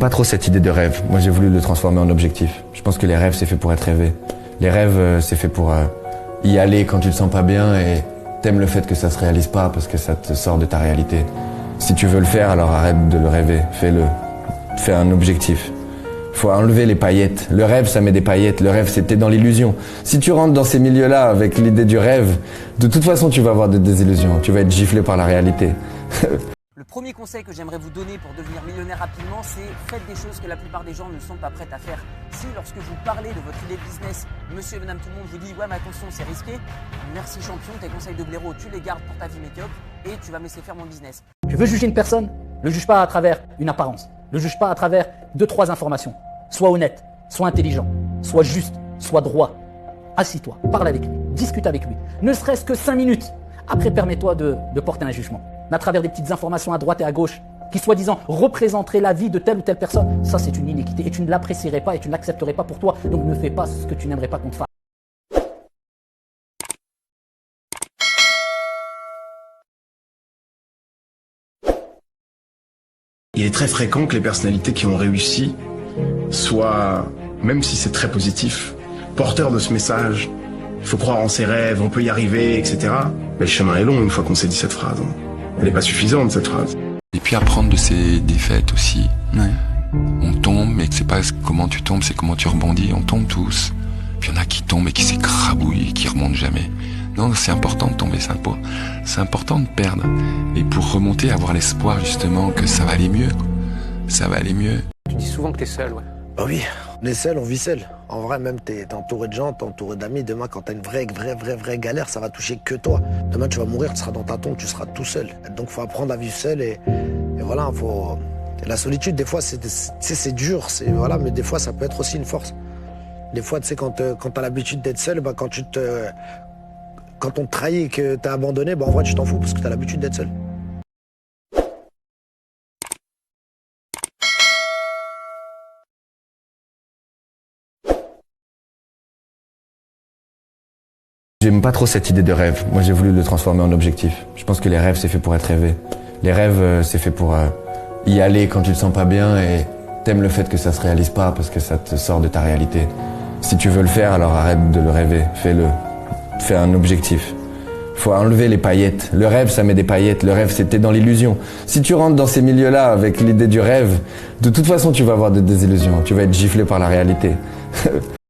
pas trop cette idée de rêve. Moi, j'ai voulu le transformer en objectif. Je pense que les rêves, c'est fait pour être rêvé. Les rêves, c'est fait pour y aller quand tu te sens pas bien et t'aimes le fait que ça se réalise pas parce que ça te sort de ta réalité. Si tu veux le faire, alors arrête de le rêver. Fais-le. Fais un objectif. Faut enlever les paillettes. Le rêve, ça met des paillettes. Le rêve, c'était dans l'illusion. Si tu rentres dans ces milieux-là avec l'idée du rêve, de toute façon, tu vas avoir des désillusions. Tu vas être giflé par la réalité. Le premier conseil que j'aimerais vous donner pour devenir millionnaire rapidement, c'est faites des choses que la plupart des gens ne sont pas prêts à faire. Si lorsque vous parlez de votre idée de business, monsieur et madame tout le monde vous dit « ouais mais attention c'est risqué », merci champion, tes conseils de blaireau, tu les gardes pour ta vie médiocre et tu vas me laisser faire mon business. Tu veux juger une personne? Ne le juge pas à travers une apparence. Ne le juge pas à travers 2-3 informations. Sois honnête, sois intelligent, sois juste, sois droit. Assis-toi, parle avec lui, discute avec lui. Ne serait-ce que 5 minutes. Après, permets-toi de porter un jugement. À travers des petites informations à droite et à gauche qui soi-disant représenteraient la vie de telle ou telle personne, ça c'est une iniquité et tu ne l'apprécierais pas et tu ne l'accepterais pas pour toi. Donc ne fais pas ce que tu n'aimerais pas qu'on te fasse. Il est très fréquent que les personnalités qui ont réussi soient, même si c'est très positif, porteurs de ce message. Il faut croire en ses rêves, on peut y arriver, etc. Mais le chemin est long une fois qu'on s'est dit cette phrase. Elle n'est pas suffisante cette phrase. Et puis apprendre de ses défaites aussi. Ouais. On tombe, mais c'est pas comment tu tombes, c'est comment tu rebondis. On tombe tous. Puis il y en a qui tombent et qui s'écrabouillent et qui remontent jamais. Non, c'est important de tomber, c'est important de perdre. Et pour remonter, avoir l'espoir justement que ça va aller mieux. Ça va aller mieux. Tu dis souvent que t'es seul, ouais. Bah oui, on est seul, on vit seul. En vrai, même t'es entouré de gens, t'es entouré d'amis. Demain, quand t'as une vraie galère, ça va toucher que toi. Demain, tu vas mourir, tu seras dans ta tombe, tu seras tout seul. Donc, faut apprendre à vivre seul et voilà, faut... Et la solitude, des fois, c'est dur, voilà, mais des fois, ça peut être aussi une force. Des fois, tu sais, quand t'as l'habitude d'être seul, bah, quand on te trahit et que t'es abandonné, bah, en vrai, tu t'en fous parce que t'as l'habitude d'être seul. J'aime pas trop cette idée de rêve. Moi, j'ai voulu le transformer en objectif. Je pense que les rêves, c'est fait pour être rêvé. Les rêves, c'est fait pour y aller quand tu te sens pas bien et t'aimes le fait que ça se réalise pas parce que ça te sort de ta réalité. Si tu veux le faire, alors arrête de le rêver. Fais-le. Fais un objectif. Faut enlever les paillettes. Le rêve, ça met des paillettes. Le rêve, c'était dans l'illusion. Si tu rentres dans ces milieux-là avec l'idée du rêve, de toute façon, tu vas avoir des désillusions. Tu vas être giflé par la réalité.